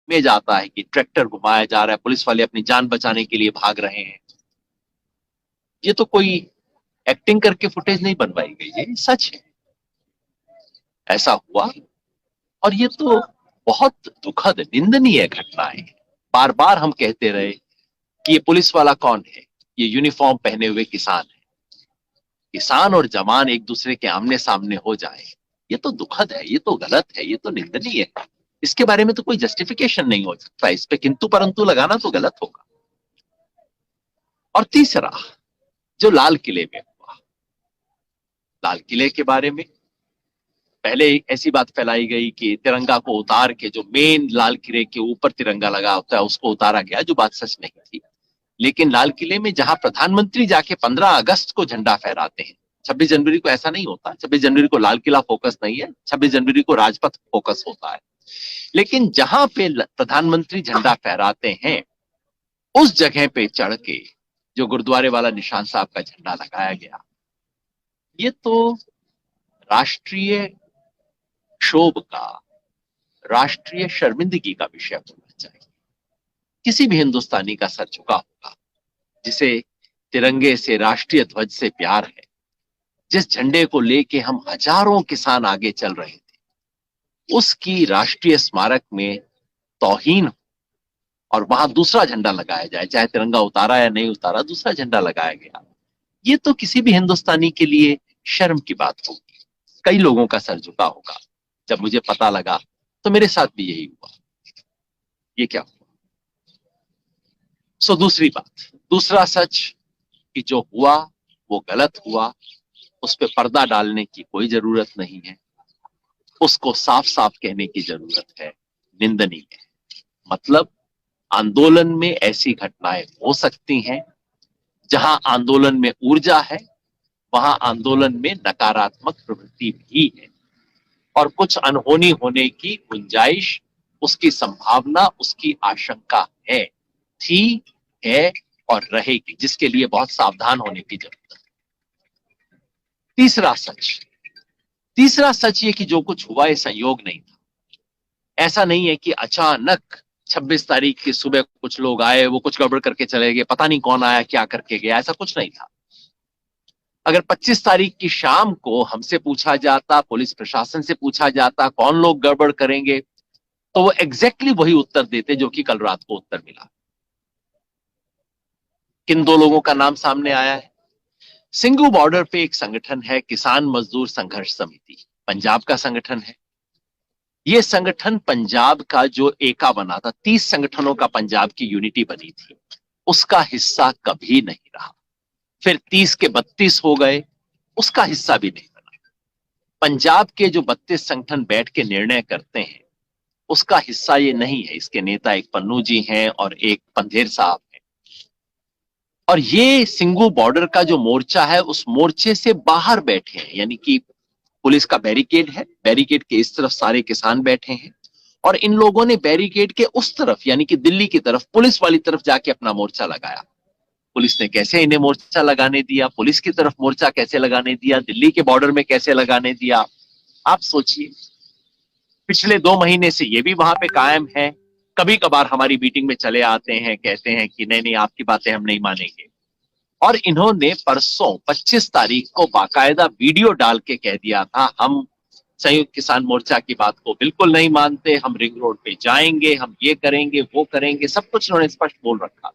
में जाता है कि ट्रैक्टर घुमाया जा रहा है, पुलिस वाले अपनी जान बचाने के लिए भाग रहे हैं। ये तो कोई एक्टिंग करके फुटेज नहीं बनवाई गई है, ये सच है, ऐसा हुआ। और ये तो बहुत दुखद निंदनीय घटना है। बार बार हम कहते रहे कि ये पुलिस वाला कौन है, ये यूनिफॉर्म पहने हुए किसान है। किसान और जवान एक दूसरे के आमने सामने हो जाए, ये तो दुखद है, ये तो गलत है, ये तो निंदनीय है। इसके बारे में तो कोई जस्टिफिकेशन नहीं हो सकता, इस पे किंतु परंतु लगाना तो गलत होगा। और तीसरा, जो लाल किले में हुआ, लाल किले के बारे में पहले ऐसी बात फैलाई गई कि तिरंगा को उतार के, जो मेन लाल किले के ऊपर तिरंगा लगा होता है उसको उतारा गया, जो बात सच नहीं थी। लेकिन लाल किले में जहां प्रधानमंत्री जाके 15 अगस्त को झंडा फहराते हैं, 26 जनवरी को ऐसा नहीं होता। 26 जनवरी को लाल किला फोकस नहीं है, 26 जनवरी को राजपथ फोकस होता है। लेकिन जहां पे प्रधानमंत्री झंडा फहराते हैं, उस जगह पे चढ़ के जो गुरुद्वारे वाला निशान साहब का झंडा लगाया गया, ये तो राष्ट्रीय क्षोभ का, राष्ट्रीय शर्मिंदगी का विषय होना चाहिए। किसी भी हिंदुस्तानी का सर झुका होगा, जिसे तिरंगे से, राष्ट्रीय ध्वज से प्यार है, जिस झंडे को लेके हम हजारों किसान आगे चल रहे थे, उसकी राष्ट्रीय स्मारक में तौहीन हो और वहां दूसरा झंडा लगाया जाए, चाहे तिरंगा उतारा या नहीं उतारा, दूसरा झंडा लगाया गया, ये तो किसी भी हिंदुस्तानी के लिए शर्म की बात होगी। कई लोगों का सर झुका होगा। जब मुझे पता लगा तो मेरे साथ भी यही हुआ, ये क्या हुआ। दूसरी बात, दूसरा सच कि जो हुआ वो गलत हुआ, उस पर पर्दा डालने की कोई जरूरत नहीं है, उसको साफ साफ कहने की जरूरत है, निंदनीय है। मतलब आंदोलन में ऐसी घटनाएं हो सकती हैं, जहां आंदोलन में ऊर्जा है वहां आंदोलन में नकारात्मक प्रवृत्ति भी है, और कुछ अनहोनी होने की गुंजाइश, उसकी संभावना, उसकी आशंका है, थी, है और रहेगी, जिसके लिए बहुत सावधान होने की जरूरत है। तीसरा सच ये कि जो कुछ हुआ ये संयोग नहीं था। ऐसा नहीं है कि अचानक 26 तारीख की सुबह कुछ लोग आए, वो कुछ गड़बड़ करके चले गए, पता नहीं कौन आया क्या करके गया, ऐसा कुछ नहीं था। अगर 25 तारीख की शाम को हमसे पूछा जाता, पुलिस प्रशासन से पूछा जाता कौन लोग गड़बड़ करेंगे, तो वो एग्जैक्टली वही उत्तर देते जो कि कल रात को उत्तर मिला। किन दो लोगों का नाम सामने आया है? सिंगू बॉर्डर पे एक संगठन है, किसान मजदूर संघर्ष समिति, पंजाब का संगठन है। ये संगठन पंजाब का जो एका बना था, 30 संगठनों का पंजाब की यूनिटी बनी थी, उसका हिस्सा कभी नहीं रहा। फिर 30 के 32 हो गए, उसका हिस्सा भी नहीं बना। पंजाब के जो 32 संगठन बैठ के निर्णय करते हैं, उसका हिस्सा ये नहीं है। इसके नेता एक पन्नू जी हैं और एक पंधेर साहब हैं। और ये सिंगू बॉर्डर का जो मोर्चा है, उस मोर्चे से बाहर बैठे हैं, यानी कि पुलिस का बैरिकेड है, बैरिकेड के इस तरफ सारे किसान बैठे हैं, और इन लोगों ने बैरिकेड के उस तरफ, यानी कि दिल्ली की तरफ, पुलिस वाली तरफ जाके अपना मोर्चा लगाया। पुलिस ने कैसे इन्हें मोर्चा लगाने दिया, पुलिस की तरफ मोर्चा कैसे लगाने दिया, दिल्ली के बॉर्डर में कैसे लगाने दिया, आप सोचिए। पिछले 2 महीने से ये भी वहां पे कायम है। कभी कभार हमारी मीटिंग में चले आते हैं, कहते हैं कि नहीं नहीं आपकी बातें हम नहीं मानेंगे। और इन्होंने परसों 25 तारीख को बाकायदा वीडियो डाल के कह दिया था, हम संयुक्त किसान मोर्चा की बात को बिल्कुल नहीं मानते, हम रिंग रोड पे जाएंगे, हम ये करेंगे वो करेंगे, सब कुछ उन्होंने स्पष्ट बोल रखा।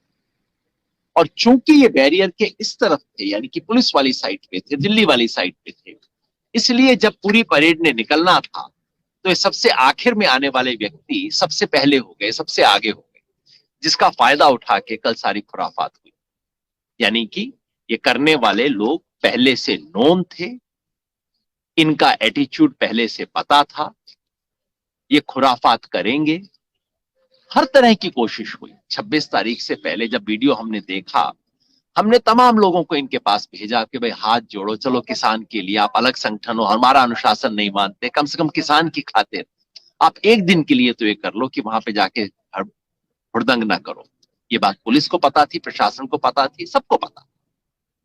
और चूंकि ये बैरियर के इस तरफ थे, यानी कि पुलिस वाली साइड पे थे, दिल्ली वाली साइड पे थे, इसलिए जब पूरी परेड ने निकलना था तो ये सबसे आखिर में आने वाले व्यक्ति सबसे पहले हो गए, सबसे आगे हो गए, जिसका फायदा उठा के कल सारी खुराफात हुई। यानी कि ये करने वाले लोग पहले से नोन थे, इनका एटीट्यूड पहले से पता था, ये खुराफात करेंगे। हर तरह की कोशिश हुई। 26 तारीख से पहले जब वीडियो हमने देखा, हमने तमाम लोगों को इनके पास भेजा कि भाई हाथ जोड़ो, चलो किसान के लिए, आप अलग संगठन हो, हमारा अनुशासन नहीं मानते, कम से कम किसान की खातिर आप एक दिन के लिए तो ये कर लो कि वहां पे जाके हुड़दंग ना करो। ये बात पुलिस को पता थी, प्रशासन को पता थी, सबको पता,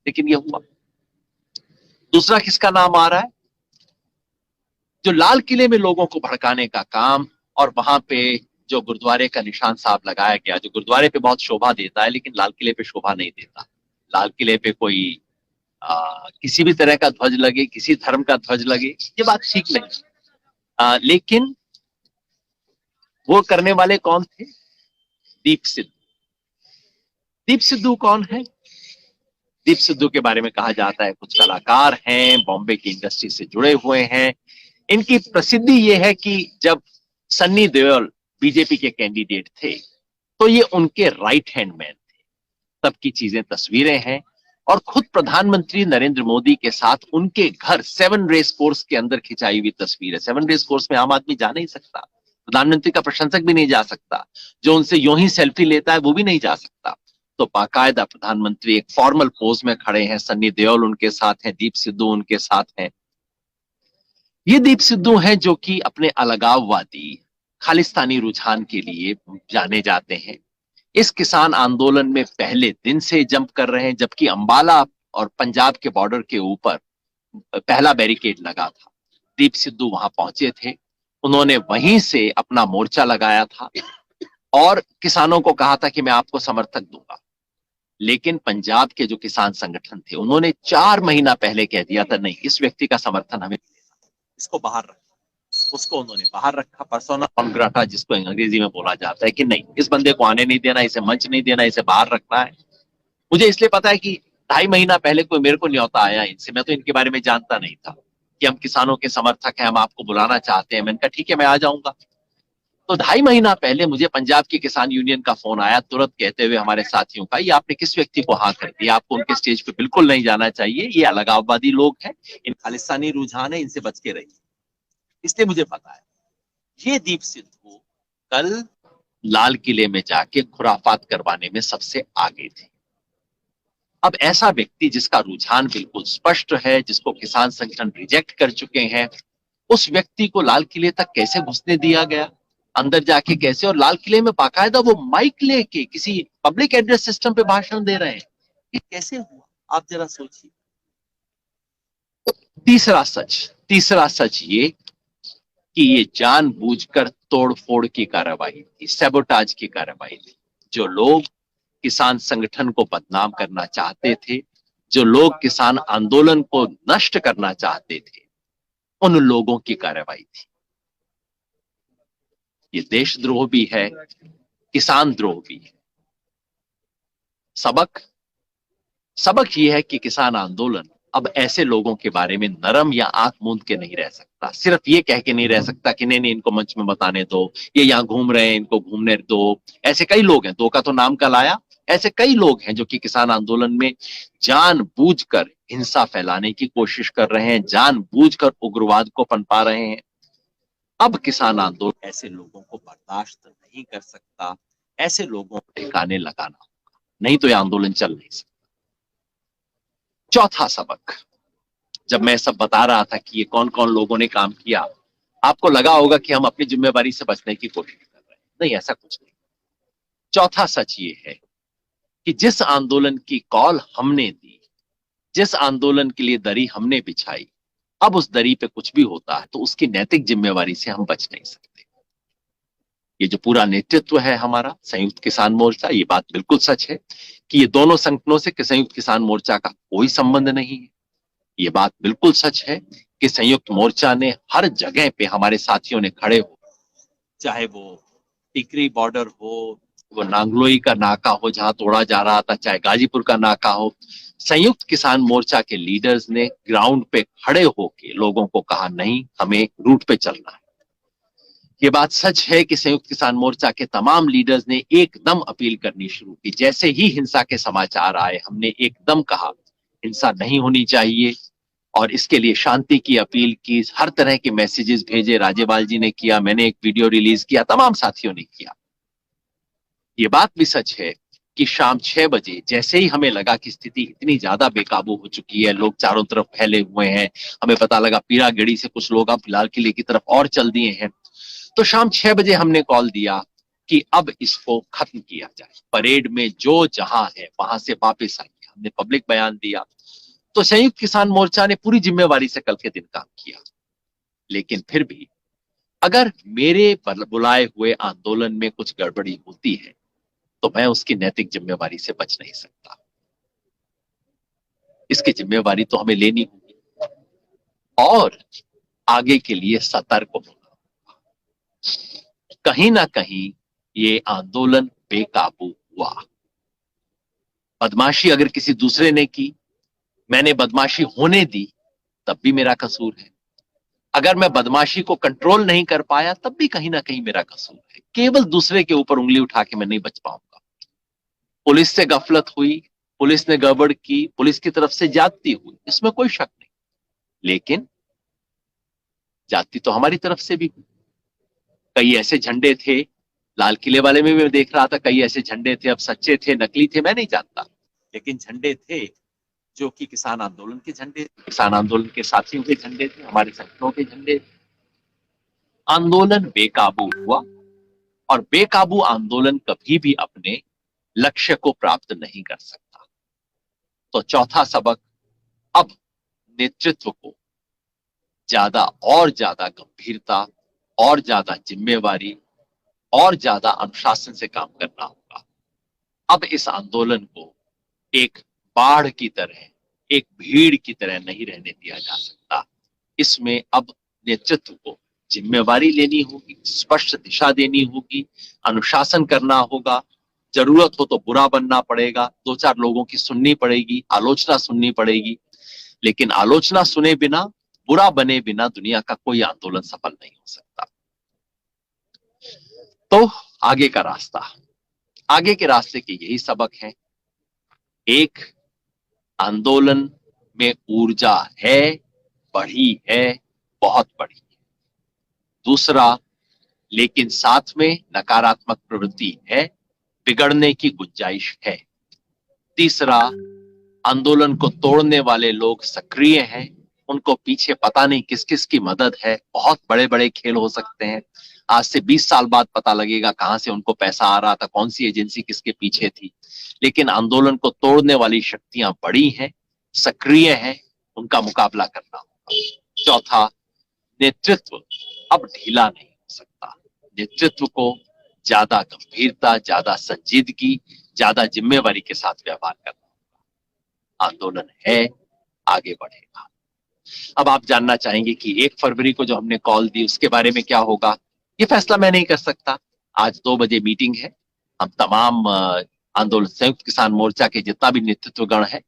लेकिन ये हुआ। दूसरा किसका नाम आ रहा है? जो लाल किले में लोगों को भड़काने का काम और वहां पे जो गुरुद्वारे का निशान साहब लगाया गया, जो गुरुद्वारे पे बहुत शोभा देता है लेकिन लाल किले पे शोभा नहीं देता। लाल किले पे कोई किसी भी तरह का ध्वज लगे, किसी धर्म का ध्वज लगे, ये बात ठीक नहीं। लेकिन वो करने वाले कौन थे? दीप सिद्धू। दीप सिद्धू कौन है? दीप सिद्धू के बारे में कहा जाता है कुछ कलाकार हैं, बॉम्बे की इंडस्ट्री से जुड़े हुए हैं। इनकी प्रसिद्धि ये है कि जब सन्नी देओल बीजेपी के कैंडिडेट थे तो ये उनके राइट हैंड मैन थे। तब की चीजें, तस्वीरें हैं, और खुद प्रधानमंत्री नरेंद्र मोदी के साथ उनके घर 7 रेस कोर्स के अंदर खिंचाई हुई तस्वीर है। 7 रेस कोर्स में आम आदमी जा नहीं सकता, प्रधानमंत्री का प्रशंसक भी नहीं जा सकता, जो उनसे यूं ही सेल्फी लेता है वो भी नहीं जा सकता। तो बाकायदा प्रधानमंत्री एक फॉर्मल पोज में खड़े हैं, सन्नी देओल उनके साथ हैं, दीप सिद्धू उनके साथ हैं। ये दीप सिद्धू हैं जो कि अपने अलगाववादी खालिस्तानी रुझान के लिए जाने जाते हैं। इस किसान आंदोलन में पहले दिन से जंप कर रहे हैं, जबकि अंबाला और पंजाब के बॉर्डर के ऊपर पहला बैरिकेड लगा था। दीप सिद्धू वहां पहुंचे थे, उन्होंने वहीं से अपना मोर्चा लगाया था और किसानों को कहा था कि मैं आपको समर्थक दूंगा। लेकिन पंजाब के जो किसान संगठन थे उन्होंने 4 महीना पहले कह दिया था, नहीं, इस व्यक्ति का समर्थन हमें मिलेगा, इसको बाहर रखा। उसको उन्होंने बाहर रखा, पर्सोना नॉन ग्राटा जिसको अंग्रेजी में बोला जाता है, कि नहीं, इस बंदे को आने नहीं देना, इसे मंच नहीं देना, इसे बाहर रखना है। मुझे इसलिए पता है कि 2.5 महीना पहले कोई मेरे को न्योता आया इनसे, मैं तो इनके बारे में जानता नहीं था कि हम किसानों के समर्थक हैं, हम आपको बुलाना चाहते हैं। मैंने कहा ठीक है, मैं आ जाऊंगा। तो 2.5 महीना पहले मुझे पंजाब की किसान यूनियन का फोन आया, तुरंत कहते हुए हमारे साथियों का, ये आपने किस व्यक्ति को हाँ कर दिया, आपको उनके स्टेज पे बिल्कुल नहीं जाना चाहिए, ये अलगाववादी लोग हैं, इन खालिस्तानी रुझान है, इनसे बच के रहिए। इसलिए मुझे पता है ये दीप सिद्धू कल लाल किले में जाके खुराफात करवाने में सबसे आगे थे। अब ऐसा व्यक्ति जिसका रुझान बिल्कुल स्पष्ट है, जिसको किसान संगठन रिजेक्ट कर चुके हैं, उस व्यक्ति को लाल किले तक कैसे घुसने दिया गया, अंदर जाके कैसे, और लाल किले में बाकायदा वो माइक लेके किसी पब्लिक एड्रेस सिस्टम पे भाषण दे रहे हैं, ये कैसे हुआ? आप जरा सोचिए। तीसरा सच ये कि ये जानबूझकर तोड़फोड़ की कार्रवाई थी, सैबोटाज की कार्रवाई थी। जो लोग किसान संगठन को बदनाम करना चाहते थे, जो लोग किसान आंदोलन को नष्ट करना चाहते थे, उन लोगों की कार्रवाई थी। ये देशद्रोह भी है, किसान द्रोह भी है। सबक ये है कि किसान आंदोलन अब ऐसे लोगों के बारे में नरम या आंख मूंद के नहीं रह सकता, सिर्फ ये कह के नहीं रह सकता कि नहीं इनको मंच में बताने दो, ये यहाँ घूम रहे हैं, इनको घूमने दो। ऐसे कई लोग हैं, 2 का तो नाम कल आया, ऐसे कई लोग हैं जो कि किसान आंदोलन में जानबूझकर हिंसा फैलाने की कोशिश कर रहे हैं, जानबूझकर उग्रवाद को पनपा रहे हैं। अब किसान आंदोलन ऐसे लोगों को बर्दाश्त नहीं कर सकता, ऐसे लोगों को ठिकाने लगाना होगा, नहीं तो ये आंदोलन चल नहीं सकता। चौथा सबक, जब मैं सब बता रहा था कि ये कौन कौन लोगों ने काम किया, आपको लगा होगा कि हम अपनी जिम्मेवारी से बचने की कोशिश कर रहे हैं। नहीं, ऐसा कुछ नहीं। चौथा सच ये है कि जिस आंदोलन की कॉल हमने दी, जिस आंदोलन के लिए दरी हमने बिछाई, अब उस दरी पे कुछ भी होता है तो उसकी नैतिक जिम्मेवारी से हम बच नहीं सकते। ये जो पूरा नेतृत्व है हमारा संयुक्त किसान मोर्चा, ये बात बिल्कुल सच है कि ये दोनों संगठनों से संयुक्त किसान मोर्चा का कोई संबंध नहीं है। ये बात बिल्कुल सच है कि संयुक्त मोर्चा ने हर जगह पे हमारे साथियों ने खड़े हो, चाहे वो टिकरी बॉर्डर हो, वो नांगलोई का नाका हो जहां तोड़ा जा रहा था, चाहे गाजीपुर का नाका हो, संयुक्त किसान मोर्चा के लीडर्स ने ग्राउंड पे खड़े होके लोगों को कहा, नहीं, हमें रूट पे चलना है। ये बात सच है कि संयुक्त किसान मोर्चा के तमाम लीडर्स ने एकदम अपील करनी शुरू की। जैसे ही हिंसा के समाचार आए, हमने एकदम कहा हिंसा नहीं होनी चाहिए और इसके लिए शांति की अपील की, हर तरह के मैसेजेस भेजे। राजेवाल जी ने किया, मैंने एक वीडियो रिलीज किया, तमाम साथियों ने किया। ये बात भी सच है कि शाम 6 बजे जैसे ही हमें लगा कि स्थिति इतनी ज्यादा बेकाबू हो चुकी है, लोग चारों तरफ फैले हुए हैं, हमें पता लगा पीरागढ़ी से कुछ लोग अब लाल किले की तरफ और चल दिए हैं, तो शाम 6 बजे हमने कॉल दिया कि अब इसको खत्म किया जाए, परेड में जो जहां है वहां से वापस आइए। हमने पब्लिक बयान दिया। तो संयुक्त किसान मोर्चा ने पूरी जिम्मेवारी से कल के दिन काम किया, लेकिन फिर भी अगर मेरे बुलाए हुए आंदोलन में कुछ गड़बड़ी होती है तो मैं उसकी नैतिक जिम्मेवारी से बच नहीं सकता। इसकी जिम्मेवारी तो हमें लेनी होगी और आगे के लिए सतर्क होना। कहीं ना कहीं ये आंदोलन बेकाबू हुआ। बदमाशी अगर किसी दूसरे ने की, मैंने बदमाशी होने दी, तब भी मेरा कसूर है। अगर मैं बदमाशी को कंट्रोल नहीं कर पाया तब भी कहीं ना कहीं मेरा कसूर है। केवल दूसरे के ऊपर उंगली उठा के मैं नहीं बच पाऊंगा। पुलिस से गफलत हुई, पुलिस ने गड़बड़ की, पुलिस की तरफ से ज्यादती हुई, इसमें कोई शक नहीं। लेकिन ज्यादती तो हमारी तरफ से भी हुई। कई ऐसे झंडे थे, लाल किले वाले में मैं देख रहा था, कई ऐसे झंडे थे, अब सच्चे थे नकली थे मैं नहीं जानता, लेकिन झंडे थे जो कि किसान आंदोलन के झंडे, किसान आंदोलन के साथियों के झंडे थे, हमारे संगठनों के झंडे थे। आंदोलन बेकाबू हुआ और बेकाबू आंदोलन कभी भी अपने लक्ष्य को प्राप्त नहीं कर सकता। तो चौथा सबक, अब नेतृत्व को ज्यादा और ज्यादा गंभीरता और ज्यादा जिम्मेवारी और ज्यादा अनुशासन से काम करना होगा। अब इस आंदोलन को एक बाढ़ की तरह, एक भीड़ की तरह नहीं रहने दिया जा सकता। इसमें अब नेतृत्व को जिम्मेवारी लेनी होगी, स्पष्ट दिशा देनी होगी, अनुशासन करना होगा। जरूरत हो तो बुरा बनना पड़ेगा, दो चार लोगों की सुननी पड़ेगी, आलोचना सुननी पड़ेगी, लेकिन आलोचना सुने बिना, बुरा बने बिना दुनिया का कोई आंदोलन सफल नहीं हो सकता। तो आगे का रास्ता, आगे के रास्ते के यही सबक है। एक, आंदोलन में ऊर्जा है, बढ़ी है, बहुत बढ़ी। दूसरा, लेकिन साथ में नकारात्मक प्रवृत्ति है, बिगड़ने की गुंजाइश है। तीसरा, आंदोलन को तोड़ने वाले लोग सक्रिय हैं, उनको पीछे पता नहीं किस किस की मदद है। बहुत बड़े बड़े खेल हो सकते हैं, आज से 20 साल बाद पता लगेगा कहां से उनको पैसा आ रहा था, कौन सी एजेंसी किसके पीछे थी। लेकिन आंदोलन को तोड़ने वाली शक्तियां बड़ी हैं, सक्रिय हैं, उनका मुकाबला करना होगा। चौथा, नेतृत्व अब ढीला नहीं हो सकता। नेतृत्व को ज्यादा गंभीरता, ज्यादा संजीदगी, ज्यादा जिम्मेवारी के साथ व्यवहार करना होगा। आंदोलन है, आगे बढ़ेगा। अब आप जानना चाहेंगे कि 1 फरवरी को जो हमने कॉल दी उसके बारे में क्या होगा। ये फैसला मैं नहीं कर सकता। आज 2 बजे मीटिंग है, हम तमाम आंदोलन संयुक्त किसान मोर्चा के जितना भी नेतृत्वगण है,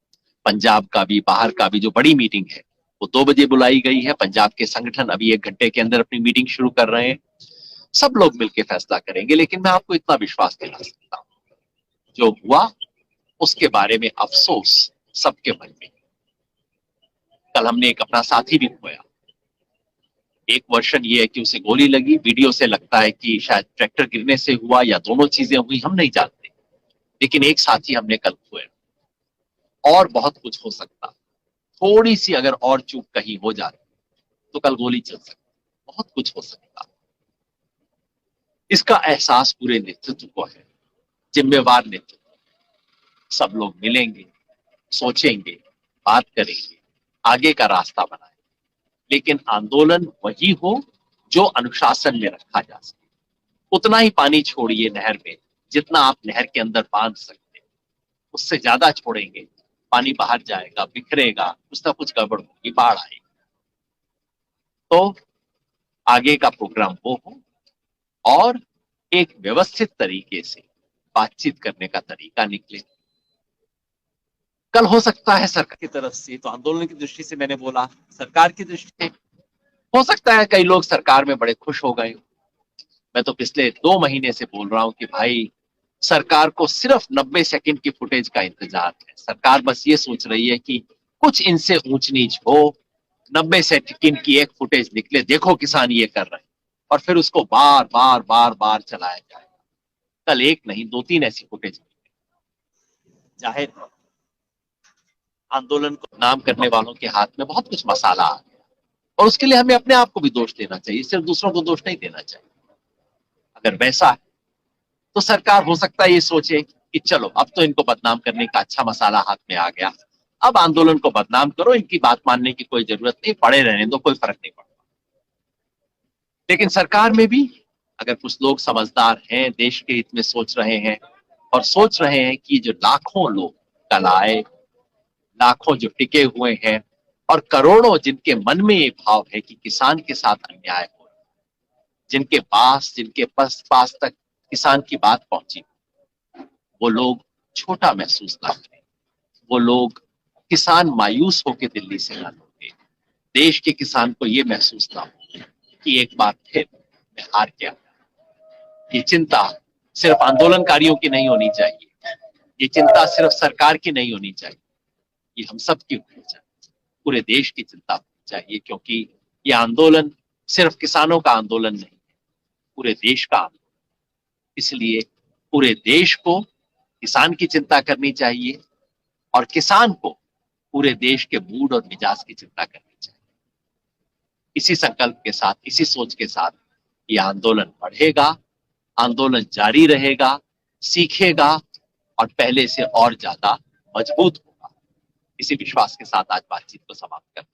पंजाब का भी, बाहर का भी, जो बड़ी मीटिंग है वो 2 बजे बुलाई गई है। पंजाब के संगठन अभी 1 घंटे के अंदर अपनी मीटिंग शुरू कर रहे हैं। सब लोग मिलकर फैसला करेंगे, लेकिन मैं आपको इतना विश्वास दिला सकता हूं, जो हुआ उसके बारे में अफसोस सबके मन में। कल हमने एक अपना साथी भी खोया। एक वर्षन ये है कि उसे गोली लगी, वीडियो से लगता है कि शायद ट्रैक्टर गिरने से हुआ या दोनों चीजें हुई, हम नहीं जानते, लेकिन एक साथी हमने कल खोया। और बहुत कुछ हो सकता, थोड़ी सी अगर और चूक कहीं हो जाती तो कल गोली चल सकती, बहुत कुछ हो सकता। इसका एहसास पूरे नेतृत्व को है, जिम्मेवार नेतृत्व। सब लोग मिलेंगे, सोचेंगे, बात करेंगे, आगे का रास्ता बनाएंगे, लेकिन आंदोलन वही हो जो अनुशासन में रखा जा सके। उतना ही पानी छोड़िए नहर में जितना आप नहर के अंदर बांध सकते हैं। उससे ज्यादा छोड़ेंगे, पानी बाहर जाएगा, बिखरेगा, कुछ ना कुछ गड़बड़ होगी, बाढ़ आएगी। तो आगे का प्रोग्राम वो हो और एक व्यवस्थित तरीके से बातचीत करने का तरीका निकले। कल हो सकता है सरकार की तरफ से, तो आंदोलन की दृष्टि से मैंने बोला, सरकार की दृष्टि से हो सकता है कई लोग सरकार में बड़े खुश हो गए। मैं तो पिछले 2 महीने से बोल रहा हूं कि भाई सरकार को सिर्फ 90 सेकंड की फुटेज का इंतजार है। सरकार बस ये सोच रही है कि कुछ इनसे ऊंच नीच हो, 90 सेकंड की एक फुटेज निकले, देखो किसान ये कर रहे हैं, और फिर उसको बार बार बार बार चलाया जाएगा। कल एक नहीं 2-3 ऐसी फुटेज। जाहिर आंदोलन को नाम करने वालों के हाथ में बहुत कुछ मसाला आ गया, और उसके लिए हमें अपने आप को भी दोष देना चाहिए, सिर्फ दूसरों को दोष नहीं देना चाहिए। अगर वैसा है तो सरकार हो सकता है ये सोचे कि चलो अब तो इनको बदनाम करने का अच्छा मसाला हाथ में आ गया, अब आंदोलन को बदनाम करो, इनकी बात मानने की कोई जरूरत नहीं, पड़े रहने दो, कोई फर्क नहीं पड़ता। लेकिन सरकार में भी अगर कुछ लोग समझदार हैं, देश के हित में सोच रहे हैं और सोच रहे हैं कि जो लाखों लोग कल आए, लाखों जो टिके हुए हैं और करोड़ों जिनके मन में ये भाव है कि किसान के साथ अन्याय हो, जिनके पास तक किसान की बात पहुंची, वो लोग छोटा महसूस ना करें, वो लोग किसान मायूस होकर दिल्ली से ना लौटे, देश के किसान को ये महसूस ना हो कि एक बार फिर मैं हार गया। ये चिंता सिर्फ आंदोलनकारियों की नहीं होनी चाहिए, ये चिंता सिर्फ सरकार की नहीं होनी चाहिए, ये हम सब की होनी चाहिए, पूरे देश की चिंता होनी चाहिए, क्योंकि ये आंदोलन सिर्फ किसानों का आंदोलन नहीं है, पूरे देश का आंदोलन। इसलिए पूरे देश को किसान की चिंता करनी चाहिए और किसान को पूरे देश के मूड और मिजाज की चिंता करनी चाहिए। इसी संकल्प के साथ, इसी सोच के साथ ये आंदोलन बढ़ेगा, आंदोलन जारी रहेगा, सीखेगा और पहले से और ज्यादा मजबूत होगा। इसी विश्वास के साथ आज बातचीत को समाप्त करते हैं।